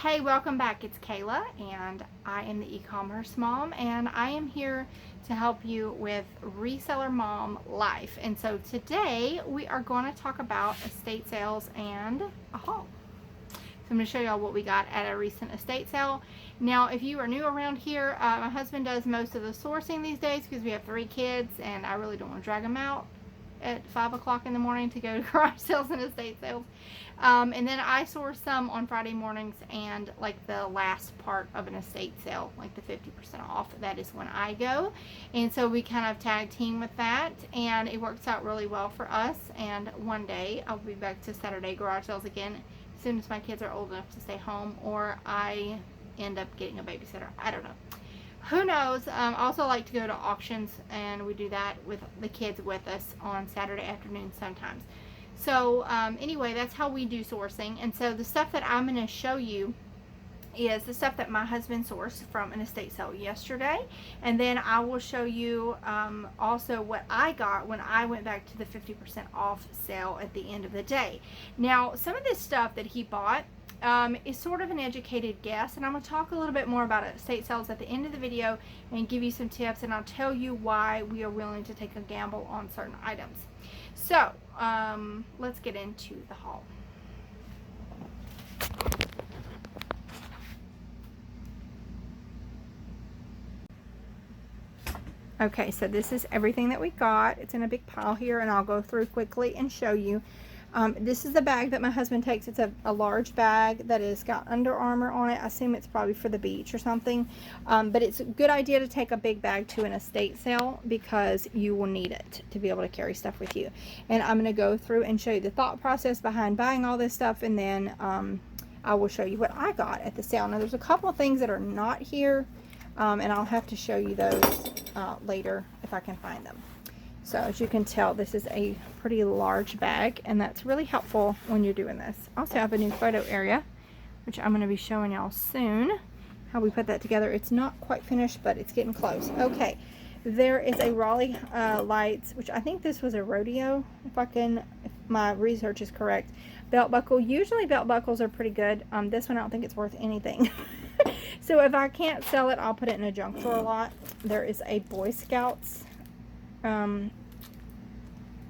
Hey, welcome back. It's Kayla, and I am the e-commerce mom, and I am here to help you with reseller mom life. And so today we are going to talk about estate sales and a haul. So I'm going to show y'all what we got at a recent estate sale. Now, if you are new around here, my husband does most of the sourcing these days because we have 3 kids, and I really don't want to drag them out at 5 o'clock in the morning to go to garage sales and estate sales. And then I source some on Friday mornings, and like the last part of an estate sale, like the 50% off, that is when I go. And so we kind of tag team with that, and it works out really well for us. And one day I'll be back to Saturday garage sales again as soon as my kids are old enough to stay home, or I end up getting a babysitter. I don't know. Who knows? I also like to go to auctions, and we do that with the kids with us on Saturday afternoon sometimes. So anyway, that's how we do sourcing. And so the stuff that I'm going to show you is the stuff that my husband sourced from an estate sale yesterday. And then I will show you also what I got when I went back to the 50% off sale at the end of the day. Now, some of this stuff that he bought is sort of an educated guess, and I'm going to talk a little bit more about estate sales at the end of the video and give you some tips, and I'll tell you why we are willing to take a gamble on certain items. So let's get into the haul. Okay, so this is everything that we got. It's in a big pile here, and I'll go through quickly and show you. This is the bag that my husband takes. It's a large bag that has got Under Armour on it. I assume it's probably for the beach or something. But it's a good idea to take a big bag to an estate sale because you will need it to be able to carry stuff with you. And I'm going to go through and show you the thought process behind buying all this stuff, and then I will show you what I got at the sale. Now, there's a couple of things that are not here, and I'll have to show you those later if I can find them. So as you can tell, this is a pretty large bag, and that's really helpful when you're doing this. I also have a new photo area, which I'm going to be showing y'all soon, how we put that together. It's not quite finished, but it's getting close. Okay, there is a Raleigh Lights, which I think this was a rodeo, if my research is correct, belt buckle. Usually belt buckles are pretty good. This one I don't think it's worth anything. So if I can't sell it, I'll put it in a junk drawer lot. There is a Boy Scouts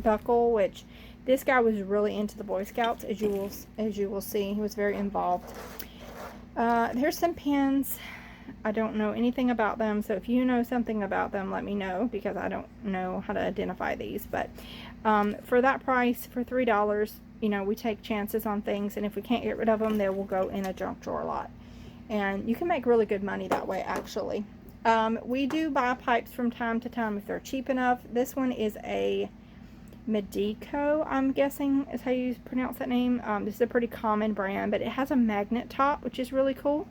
buckle, which this guy was really into the Boy Scouts, as you will see. He was very involved. Here's some pins. I don't know anything about them, so if you know something about them, let me know, because I don't know how to identify these. But for that price, for $3, you know, we take chances on things, and if we can't get rid of them, they will go in a junk drawer lot. And you can make really good money that way, actually. We do buy pipes from time to time if they're cheap enough. This one is a Medico, I'm guessing is how you pronounce that name. This is a pretty common brand, but it has a magnet top, which is really cool.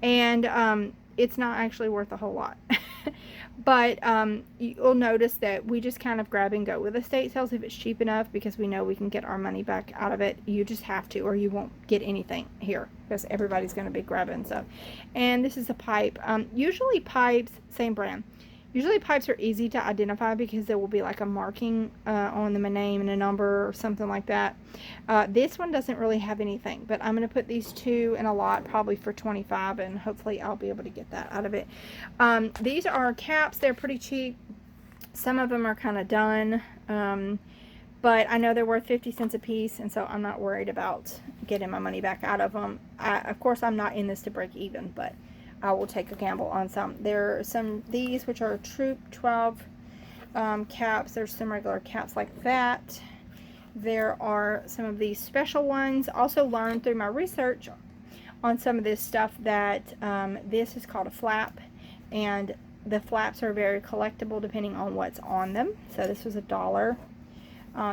And it's not actually worth a whole lot. But you'll notice that we just kind of grab and go with estate sales if it's cheap enough, because we know we can get our money back out of it. You just have to, or you won't get anything here, because everybody's going to be grabbing stuff. And this is a pipe. Usually pipes, same brand. Usually pipes are easy to identify because there will be like a marking on them, a name and a number or something like that. This one doesn't really have anything, but I'm going to put these two in a lot probably for $25, and hopefully I'll be able to get that out of it. These are caps. They're pretty cheap. Some of them are kind of done, but I know they're worth 50 cents a piece, and so I'm not worried about getting my money back out of them. Of course, I'm not in this to break even, but I will take a gamble on some. There are some these, which are Troop 12 caps. There's some regular caps like that. There are some of these special ones. Also learned through my research on some of this stuff that this is called a flap, and the flaps are very collectible depending on what's on them. So this was $1.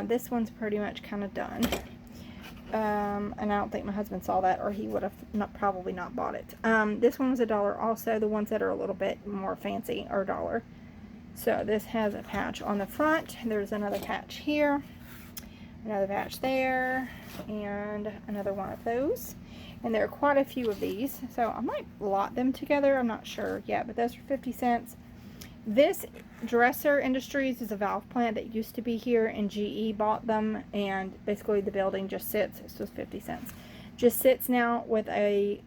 This one's pretty much kind of done. And I don't think my husband saw that, or he would have probably not bought it. This one was $1 also. The ones that are a little bit more fancy are $1. So this has a patch on the front. There's another patch here, another patch there, and another one of those. And there are quite a few of these, so I might lot them together. I'm not sure yet, but those are 50 cents. This Dresser Industries is a valve plant that used to be here, and GE bought them, and basically the building just sits. This was 50 cents. just sits now with a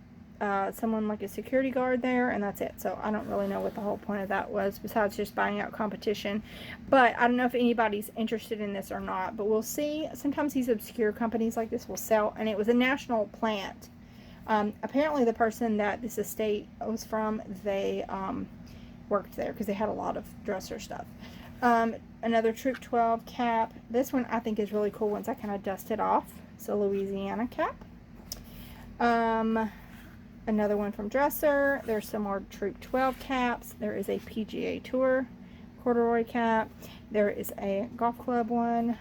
someone like a security guard there, and that's it. So I don't really know what the whole point of that was, besides just buying out competition. But I don't know if anybody's interested in this or not, but we'll see. Sometimes these obscure companies like this will sell, and it was a national plant. Apparently the person that this estate was from, they worked there because they had a lot of dresser stuff. Another Troop 12 cap. This one I think is really cool once I kind of dust it off. It's a Louisiana cap. Another one from Dresser. There's some more Troop 12 caps. There is a PGA Tour corduroy cap. There is a golf club one.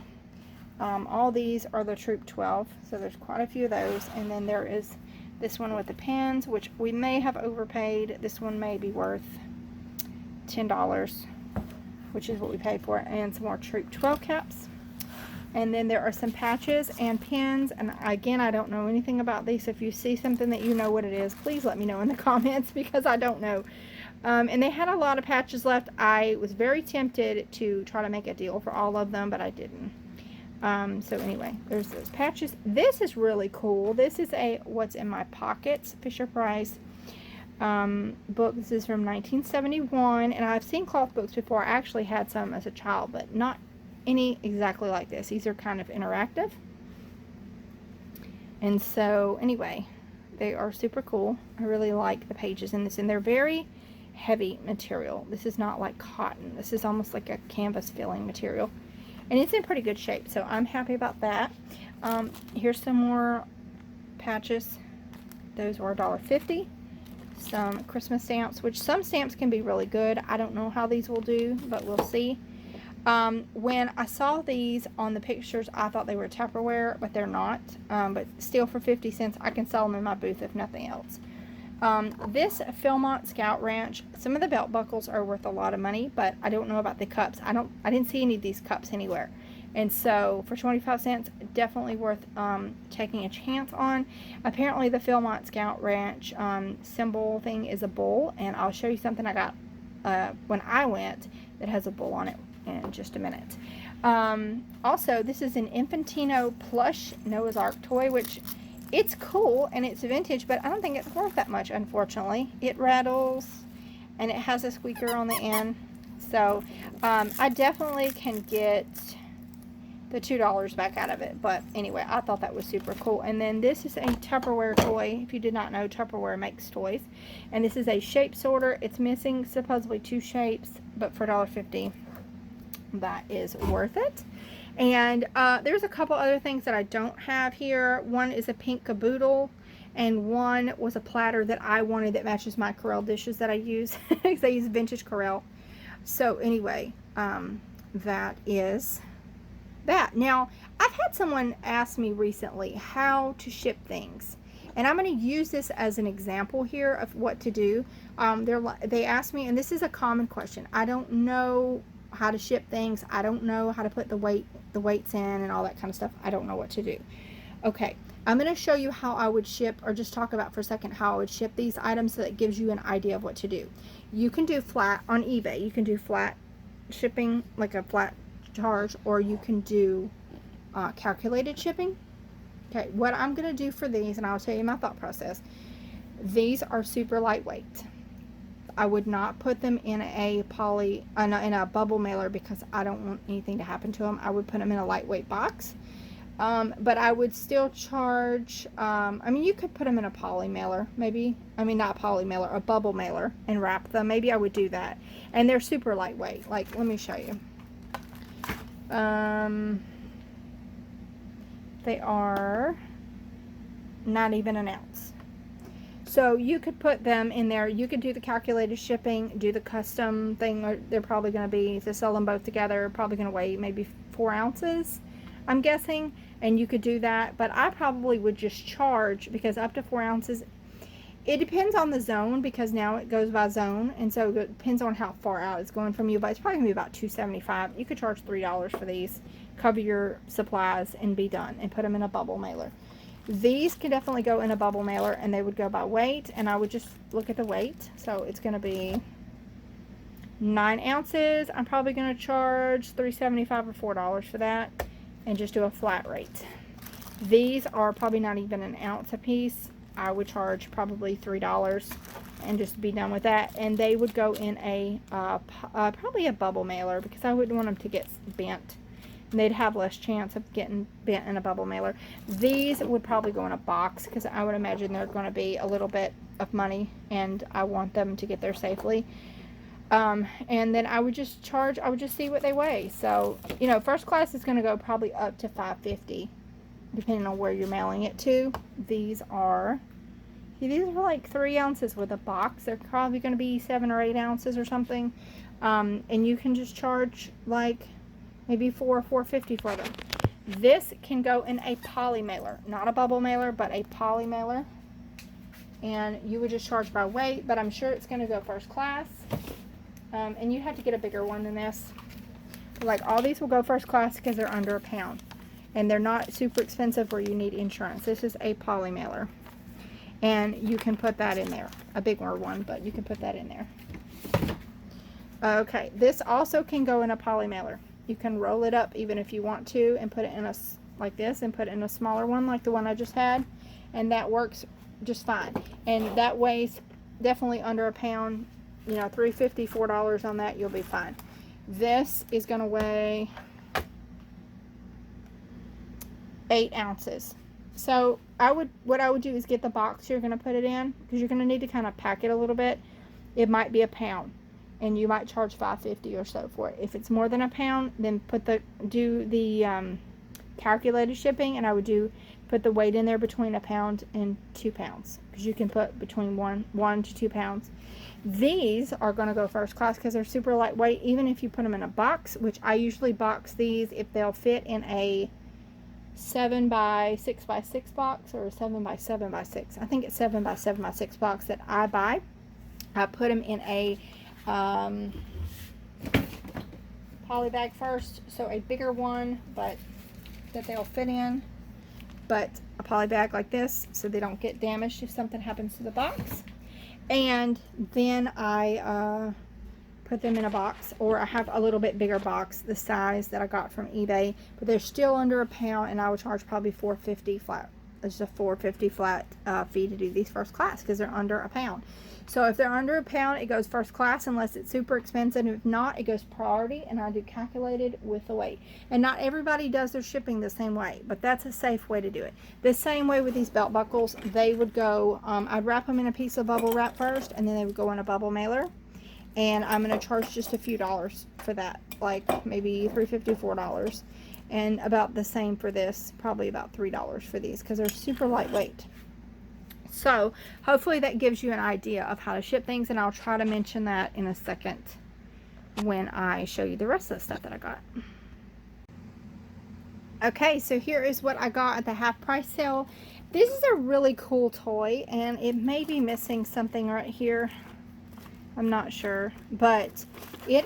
All these are the Troop 12, so there's quite a few of those. And then there is this one with the pins, which we may have overpaid. This one may be worth $10, which is what we paid for it. And some more Troop 12 caps. And then there are some patches and pins. And again, I don't know anything about these. If you see something that you know what it is, please let me know in the comments, because I don't know. And they had a lot of patches left. I was very tempted to try to make a deal for all of them, but I didn't. So anyway, there's those patches. This is really cool. This is a What's in My Pockets Fisher-Price book. This is from 1971, and I've seen cloth books before. I actually had some as a child, but not any exactly like this. These are kind of interactive. And so anyway, they are super cool. I really like the pages in this, and they're very heavy material. This is not like cotton. This is almost like a canvas filling material, and it's in pretty good shape, so I'm happy about that. Here's some more patches. Those were $1.50. Some Christmas stamps, which some stamps can be really good. I don't know how these will do, but we'll see. When I saw these on the pictures, I thought they were Tupperware, but they're not. But still, for 50 cents, I can sell them in my booth if nothing else. This Philmont Scout Ranch, some of the belt buckles are worth a lot of money, but I don't know about the cups. I didn't see any of these cups anywhere. And so for 25 cents, definitely worth taking a chance on. Apparently the Philmont Scout Ranch symbol thing is a bull, and I'll show you something I got when I went that has a bull on it in just a minute. Also, this is an Infantino plush Noah's Ark toy, which it's cool and it's vintage, but I don't think it's worth that much, unfortunately. It rattles and it has a squeaker on the end. So I definitely can get the $2 back out of it. But anyway, I thought that was super cool. And then this is a Tupperware toy. If you did not know, Tupperware makes toys. And this is a shape sorter. It's missing supposedly 2 shapes, but for $1.50, that is worth it. And there's a couple other things that I don't have here. One is a pink caboodle, and one was a platter that I wanted that matches my Corelle dishes that I use, because I use vintage Corelle. So anyway, that is that. Now, I've had someone ask me recently how to ship things, and I'm going to use this as an example here of what to do. They asked me, and this is a common question, I don't know how to ship things. I don't know how to put the weights in and all that kind of stuff. I don't know what to do. Okay, I'm going to show you how I would ship, or just talk about for a second how I would ship these items, so that gives you an idea of what to do. You can do flat on eBay. You can do flat shipping, like a flat charge, or you can do calculated shipping. Okay, what I'm going to do for these, and I'll tell you my thought process. These are super lightweight. I would not put them in a in a bubble mailer, because I don't want anything to happen to them. I would put them in a lightweight box. But I would still charge, I mean, you could put them in a poly mailer, maybe. I mean, not a poly mailer, a bubble mailer, and wrap them. Maybe I would do that. And they're super lightweight. Like, let me show you. They are not even an ounce. So you could put them in there. You could do the calculated shipping, do the custom thing. Or they're probably going to be, to sell them both together, probably going to weigh maybe 4 ounces, I'm guessing. And you could do that. But I probably would just charge, because up to 4 ounces, it depends on the zone, because now it goes by zone. And so it depends on how far out it's going from you. But it's probably going to be about $2.75. You could charge $3 for these, cover your supplies, and be done. And put them in a bubble mailer. These can definitely go in a bubble mailer, and they would go by weight, and I would just look at the weight. So it's going to be 9 ounces. I'm probably going to charge $3.75 or $4 for that, and just do a flat rate. These are probably not even an ounce a piece. I would charge probably $3 and just be done with that. And they would go in a probably a bubble mailer, because I wouldn't want them to get bent. And they'd have less chance of getting bent in a bubble mailer. These would probably go in a box, because I would imagine they're going to be a little bit of money, and I want them to get there safely. And then I would just see what they weigh. So, you know, first class is going to go probably up to $5.50, depending on where you're mailing it to. These are like 3 ounces with a box. They're probably going to be 7 or 8 ounces or something. And you can just charge like maybe $4.50 for them. This can go in a poly mailer, not a bubble mailer, but a poly mailer. And you would just charge by weight, but I'm sure it's going to go first class. And you have to get a bigger one than this. Like, all these will go first class because they're under a pound. And they're not super expensive where you need insurance. This is a poly mailer. And you can put that in there. A bigger one, but you can put that in there. Okay, this also can go in a poly mailer. You can roll it up even if you want to and put it in a, like this, and put it in a smaller one like the one I just had. And that works just fine. And that weighs definitely under a pound. You know, $3.50, $4 on that, you'll be fine. This is going to weigh 8 ounces. So what I would do is get the box you're going to put it in, because you're going to need to kind of pack it a little bit. It might be a pound, and you might charge $5.50 or so for it. If it's more than a pound, then do the calculated shipping, and I would put the weight in there between a pound and 2 pounds, because you can put between 1 to 2 pounds. These are going to go first class because they're super lightweight, even if you put them in a box, which I usually box these if they'll fit in a 7 by 6 by 6 box, or a 7 by 7 by 6. I think it's 7 by 7 by 6 box that I buy. I put them in a poly bag first, so a bigger one, but that they'll fit in, but a poly bag like this so they don't get damaged if something happens to the box. And then I put them in a box, or I have a little bit bigger box, the size that I got from eBay, but they're still under a pound, and I would charge probably $4.50 flat. It's a $4.50 flat fee to do these first class because they're under a pound. So if they're under a pound, it goes first class unless it's super expensive. If not, it goes priority, and I do calculated with the weight. And not everybody does their shipping the same way, but that's a safe way to do it. The same way with these belt buckles, they would go, I'd wrap them in a piece of bubble wrap first, and then they would go in a bubble mailer. And I'm going to charge just a few dollars for that, like maybe $3.50, $4. And about the same for this, probably about $3 for these, because they're super lightweight. So hopefully that gives you an idea of how to ship things, and I'll try to mention that in a second when I show you the rest of the stuff that I got. Okay, so here is what I got at the half price sale. This is a really cool toy, and it may be missing something right here. I'm not sure, but it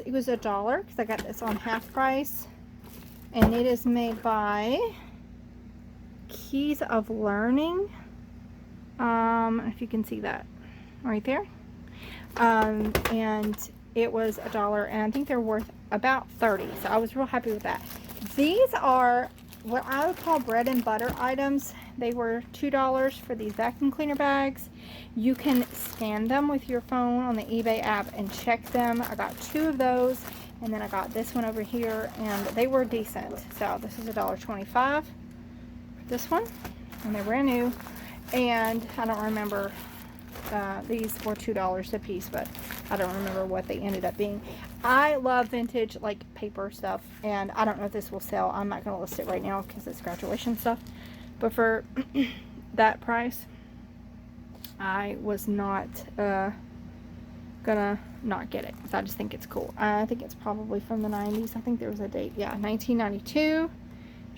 was $1 because I got this on half price, and it is made by Keys of Learning. If you can see that right there. And it was $1, and I think they're worth about 30, so I was real happy with that. These are what I would call bread and butter items. They were $2 for these vacuum cleaner bags. You can scan them with your phone on the eBay app and check them. I got 2 of those, and then I got this one over here, and they were decent. So this is $1.25 for this one, and they're brand new. And I don't remember, these were $2 a piece, but I don't remember what they ended up being. I love vintage, like, paper stuff, and I don't know if this will sell. I'm not going to list it right now because it's graduation stuff. But for that price, I was not gonna not get it, because I just think it's cool. I think it's probably from the 90s. I think there was a date. Yeah, 1992.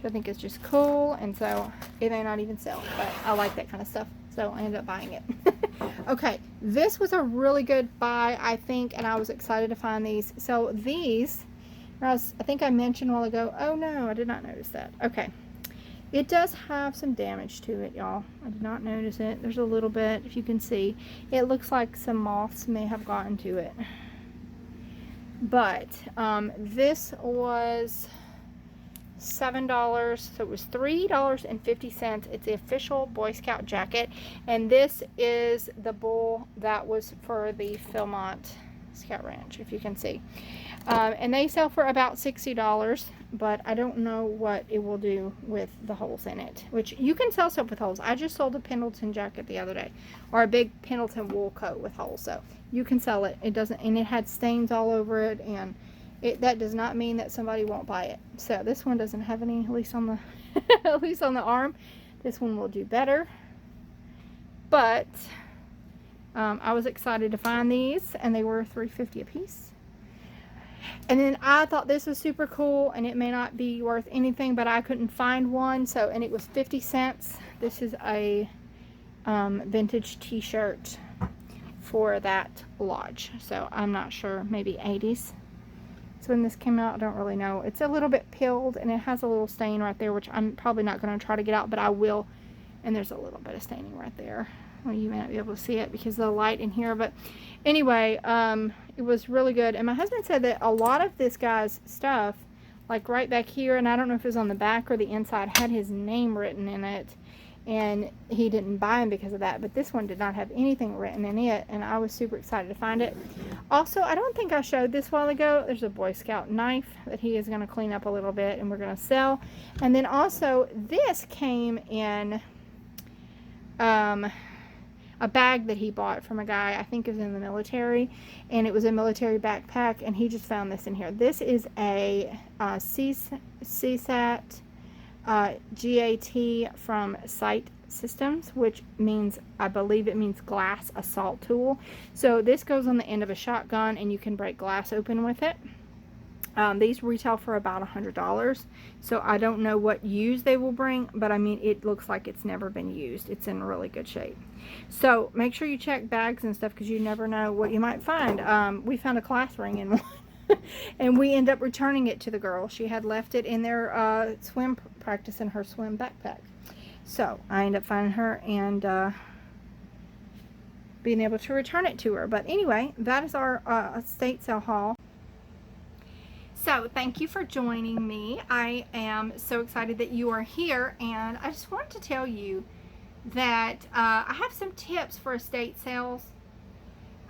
I think it's just cool, and so it may not even sell, but I like that kind of stuff, so I ended up buying it. Okay, this was a really good buy, I think, and I was excited to find these. So these, I think I mentioned a while ago. Oh no, I did not notice that. Okay, it does have some damage to it, y'all. I did not notice it. There's a little bit, if you can see. It looks like some moths may have gotten to it, but this was $7, so it was $3.50. It's the official Boy Scout jacket, and this is the bull that was for the Philmont Scout Ranch, if you can see. And they sell for about $60, but I don't know what it will do with the holes in it, which you can sell stuff with holes. I just sold a Pendleton jacket the other day, or a big Pendleton wool coat with holes, so you can sell it. It doesn't, and it had stains all over it, and that does not mean that somebody won't buy it. So this one doesn't have any, at least on the at least on the arm. This one will do better, but I was excited to find these, and they were $3.50 a piece. And then I thought this was super cool, and it may not be worth anything, but I couldn't find one, so, and it was 50 cents. This is a vintage t-shirt for that lodge, so I'm not sure, maybe 80s. So when this came out, I don't really know. It's a little bit peeled, and it has a little stain right there, which I'm probably not going to try to get out, but I will. And there's a little bit of staining right there. Well, you may not be able to see it because of the light in here, but anyway, it was really good. And my husband said that a lot of this guy's stuff, like right back here, and I don't know if it was on the back or the inside, had his name written in it, and he didn't buy them because of that. But this one did not have anything written in it, and I was super excited to find it. Also, I don't think I showed this a while ago. There's a Boy Scout knife that he is going to clean up a little bit, and we're going to sell. And then also, this came in a bag that he bought from a guy, I think it was in the military, and it was a military backpack, and he just found this in here. This is a CSAT GAT from Sight Systems, which means, I believe it means glass assault tool. So this goes on the end of a shotgun, and you can break glass open with it. These retail for about $100, so I don't know what use they will bring, but I mean, it looks like it's never been used. It's in really good shape. So make sure you check bags and stuff, because you never know what you might find. We found a class ring in one, and we end up returning it to the girl. She had left it in their swim practice in her swim backpack. So I ended up finding her and being able to return it to her. But anyway, that is our estate sale haul. So thank you for joining me. I am so excited that you are here, and I just wanted to tell you that I have some tips for estate sales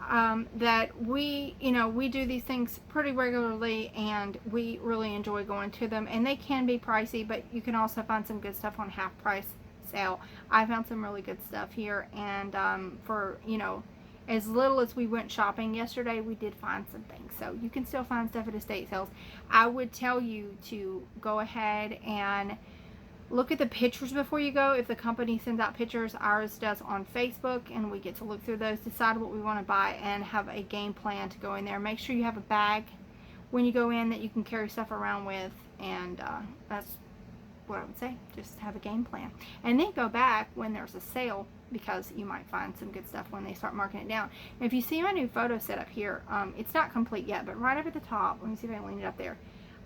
that we do these things pretty regularly, and we really enjoy going to them, and they can be pricey, but you can also find some good stuff on half price sale. I found some really good stuff here, and for as little as we went shopping yesterday, we did find some things. So you can still find stuff at estate sales. I would tell you to go ahead and look at the pictures before you go. If the company sends out pictures, ours does on Facebook, and we get to look through those, decide what we want to buy, and have a game plan to go in there. Make sure you have a bag when you go in that you can carry stuff around with, and that's what I would say. Just have a game plan, and then go back when there's a sale, because you might find some good stuff when they start marking it down. And if you see my new photo set up here, it's not complete yet, but right up at the top, let me see if I can lean it up there,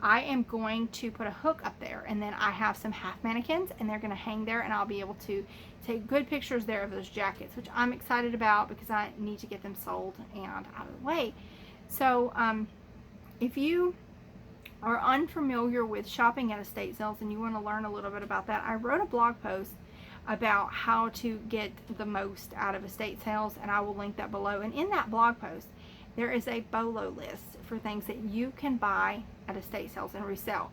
I am going to put a hook up there, and then I have some half mannequins, and they're going to hang there, and I'll be able to take good pictures there of those jackets, which I'm excited about because I need to get them sold and out of the way. So if you are unfamiliar with shopping at estate sales and you want to learn a little bit about that, I wrote a blog post about how to get the most out of estate sales, and I will link that below. And in that blog post, there is a BOLO list for things that you can buy at estate sales and resell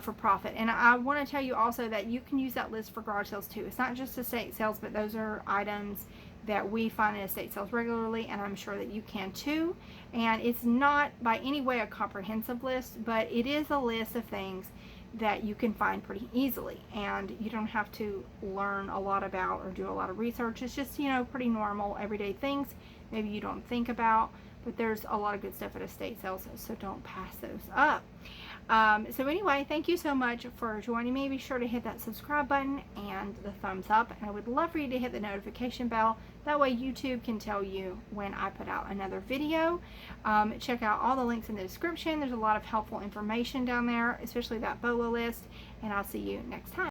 for profit. And I want to tell you also that you can use that list for garage sales too. It's not just estate sales, but those are items that we find in estate sales regularly, and I'm sure that you can too. And it's not by any way a comprehensive list, but it is a list of things that you can find pretty easily, and you don't have to learn a lot about or do a lot of research. It's just, pretty normal everyday things maybe you don't think about, but there's a lot of good stuff at estate sales, so don't pass those up. So anyway, thank you so much for joining me. Be sure to hit that subscribe button and the thumbs up, and I would love for you to hit the notification bell. That way YouTube can tell you when I put out another video. Check out all the links in the description. There's a lot of helpful information down there, especially that BOLO list, and I'll see you next time.